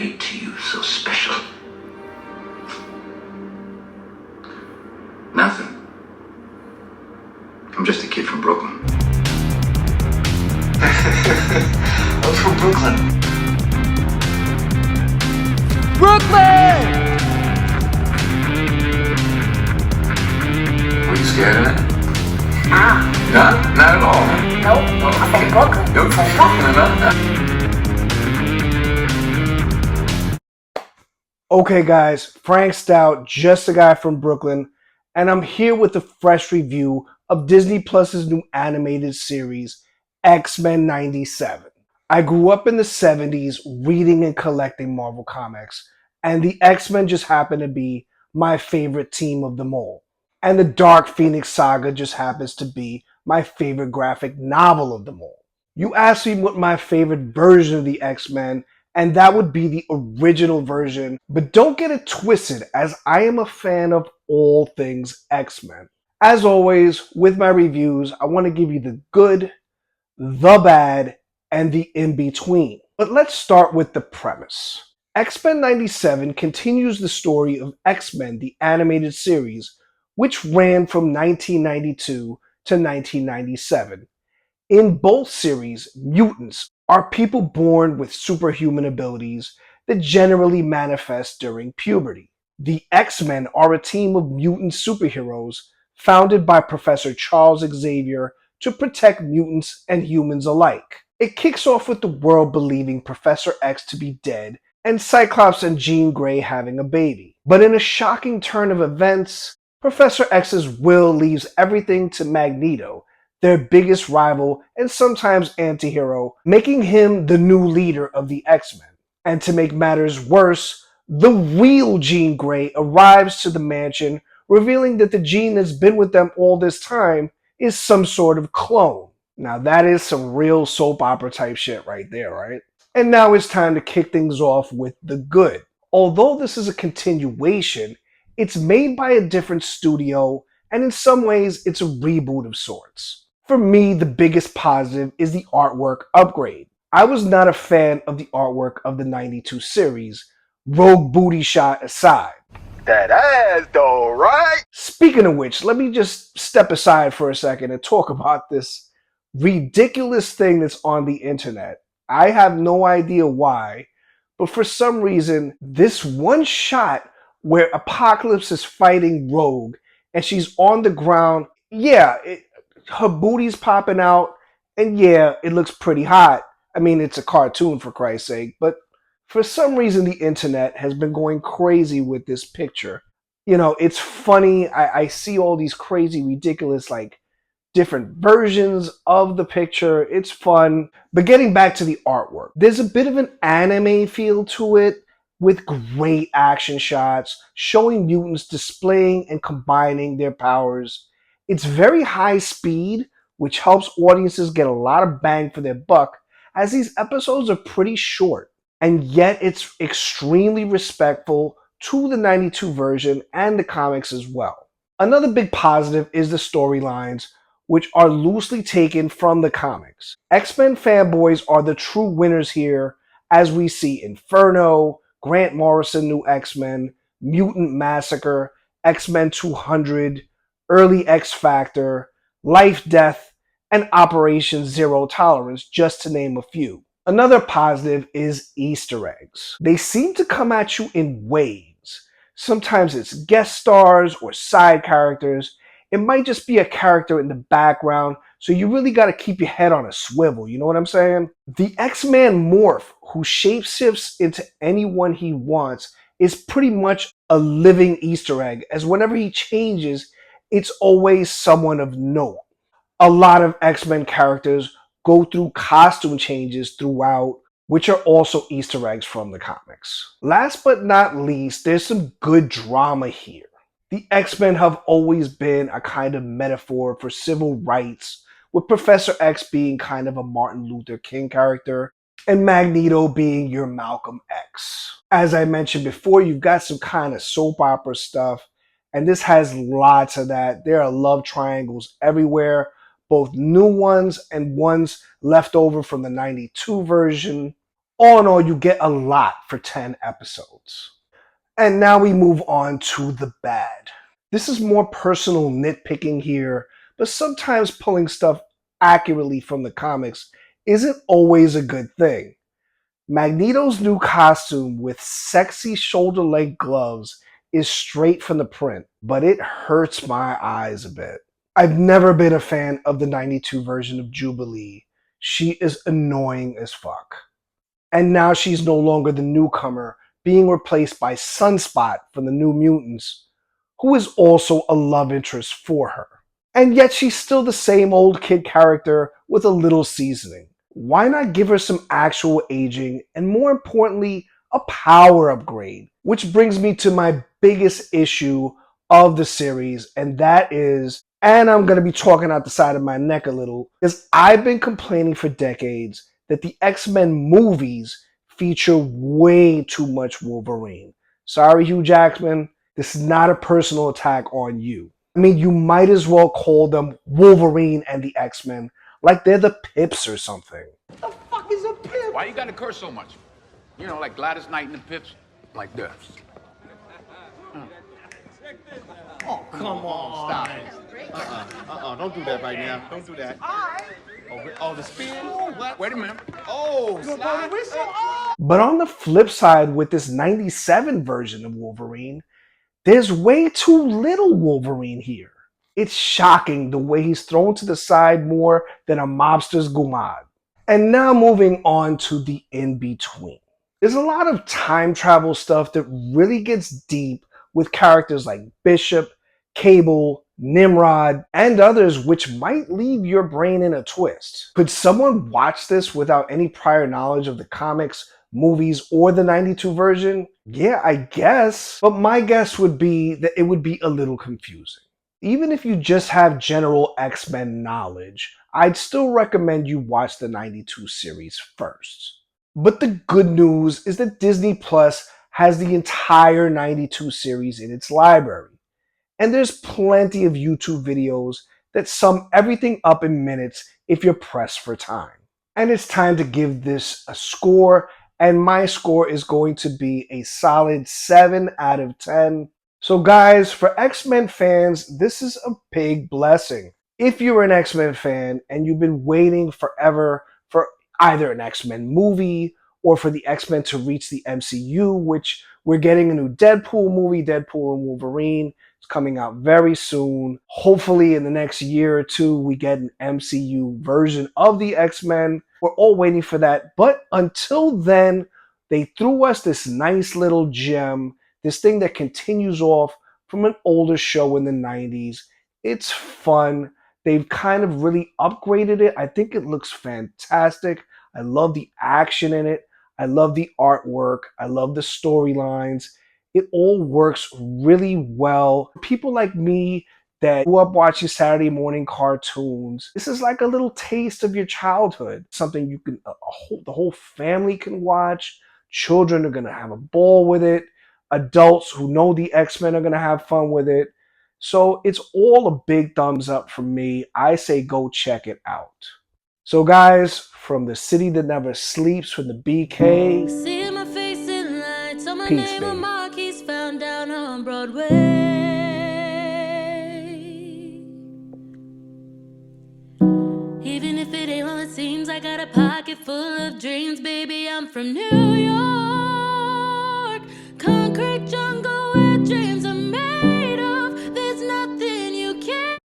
made to you so special? Nothing. I'm just a kid from Brooklyn. I'm from Brooklyn. Brooklyn! Were you scared of that? Ah. No, not at all. Nope. I'm from Brooklyn. You're from Brooklyn, huh? Okay guys, Frank Stout, just a guy from Brooklyn, and I'm here with a fresh review of Disney Plus's new animated series, X-Men 97. I grew up in the 70s reading and collecting Marvel Comics, and the X-Men just happened to be my favorite team of them all. And the Dark Phoenix Saga just happens to be my favorite graphic novel of them all. You asked me what my favorite version of the X-Men, and that would be the original version. But don't get it twisted, as I am a fan of all things X-Men. As always, with my reviews, I want to give you the good, the bad, and the in-between. But let's start with the premise. X-Men 97 continues the story of X-Men, the animated series, which ran from 1992 to 1997. In both series, mutants are people born with superhuman abilities that generally manifest during puberty. The X-Men are a team of mutant superheroes founded by Professor Charles Xavier to protect mutants and humans alike. It kicks off with the world believing Professor X to be dead and Cyclops and Jean Grey having a baby. But in a shocking turn of events, Professor X's will leaves everything to Magneto, their biggest rival and sometimes anti-hero, making him the new leader of the X-Men. And to make matters worse, the real Jean Grey arrives to the mansion, revealing that the Jean that's been with them all this time is some sort of clone. Now that is some real soap opera type shit right there, right? And now it's time to kick things off with the good. Although this is a continuation, it's made by a different studio, and in some ways it's a reboot of sorts. For me, the biggest positive is the artwork upgrade. I was not a fan of the artwork of the 92 series, Rogue booty shot aside. That ass though, right? Speaking of which, let me just step aside for a second and talk about this ridiculous thing that's on the internet. I have no idea why, but for some reason, this one shot where Apocalypse is fighting Rogue and she's on the ground, her booty's popping out, and yeah, it looks pretty hot. I mean, it's a cartoon for Christ's sake, but for some reason the internet has been going crazy with this picture. You know, it's funny. I see all these crazy, ridiculous, like, different versions of the picture. It's fun. But getting back to the artwork, there's a bit of an anime feel to it, with great action shots showing mutants displaying and combining their powers. It's very high speed, which helps audiences get a lot of bang for their buck, as these episodes are pretty short. And yet it's extremely respectful to the 92 version and the comics as well. Another big positive is the storylines, which are loosely taken from the comics. X-Men fanboys are the true winners here, as we see Inferno, Grant Morrison New X-Men, Mutant Massacre, X-Men 200, Early X-Factor, Life, Death, and Operation Zero Tolerance, just to name a few. Another positive is Easter eggs. They seem to come at you in waves. Sometimes it's guest stars or side characters. It might just be a character in the background, so you really got to keep your head on a swivel, you know what I'm saying? The X-Man Morph, who shapeshifts into anyone he wants, is pretty much a living Easter egg, as whenever he changes, it's always someone of note. A lot of X-Men characters go through costume changes throughout, which are also Easter eggs from the comics. Last but not least, there's some good drama here. The X-Men have always been a kind of metaphor for civil rights, with Professor X being kind of a Martin Luther King character, and Magneto being your Malcolm X. As I mentioned before, you've got some kind of soap opera stuff, and this has lots of that. There are love triangles everywhere, both new ones and ones left over from the 92 version. All in all, you get a lot for 10 episodes. And now we move on to the bad. This is more personal nitpicking here, but sometimes pulling stuff accurately from the comics isn't always a good thing. Magneto's new costume with sexy shoulder-length gloves is straight from the print, but it hurts my eyes a bit. I've never been a fan of the 92 version of Jubilee. She is annoying as fuck. And now she's no longer the newcomer, being replaced by Sunspot from the New Mutants, who is also a love interest for her. And yet she's still the same old kid character with a little seasoning. Why not give her some actual aging and, more importantly, a power upgrade? Which brings me to my biggest issue of the series, and that is, and I'm going to be talking out the side of my neck a little, is I've been complaining for decades that the X-Men movies feature way too much Wolverine. Sorry, Hugh Jackman, this is not a personal attack on you. I mean, you might as well call them Wolverine and the X-Men like they're the Pips or something. The fuck is a pimp? Why you gotta curse so much? You know, like Gladys Knight and the Pips? Like this. Oh, come on, stop it. Don't do that right now. Don't do that. Oh, the spin? What? Wait a minute. Oh, slide. But on the flip side, with this 97 version of Wolverine, there's way too little Wolverine here. It's shocking the way he's thrown to the side more than a mobster's gumad. And now moving on to the in-between. There's a lot of time travel stuff that really gets deep with characters like Bishop, Cable, Nimrod, and others, which might leave your brain in a twist. Could someone watch this without any prior knowledge of the comics, movies, or the 92 version? Yeah, I guess. But my guess would be that it would be a little confusing. Even if you just have general X-Men knowledge, I'd still recommend you watch the 92 series first. But the good news is that Disney Plus has the entire 92 series in its library. And there's plenty of YouTube videos that sum everything up in minutes if you're pressed for time. And it's time to give this a score, and my score is going to be a solid 7 out of 10. So guys, for X-Men fans, this is a big blessing. If you're an X-Men fan and you've been waiting forever for either an X-Men movie or for the X-Men to reach the MCU, which we're getting a new Deadpool movie, Deadpool and Wolverine. It's coming out very soon. Hopefully in the next year or two, we get an MCU version of the X-Men. We're all waiting for that. But until then, they threw us this nice little gem, this thing that continues off from an older show in the 90s. It's fun. They've kind of really upgraded it. I think it looks fantastic. I love the action in it. I love the artwork. I love the storylines. It all works really well. People like me that grew up watching Saturday morning cartoons, this is like a little taste of your childhood. Something you can, the whole family can watch. Children are going to have a ball with it. Adults who know the X-Men are going to have fun with it. So it's all a big thumbs up from me. I say go check it out. So guys, from the city that never sleeps, from the BK, See my face in lights, on my peace, name baby. on marquees found down on Broadway. Even if it ain't all it seems, I got a pocket full of dreams, baby. I'm from New York.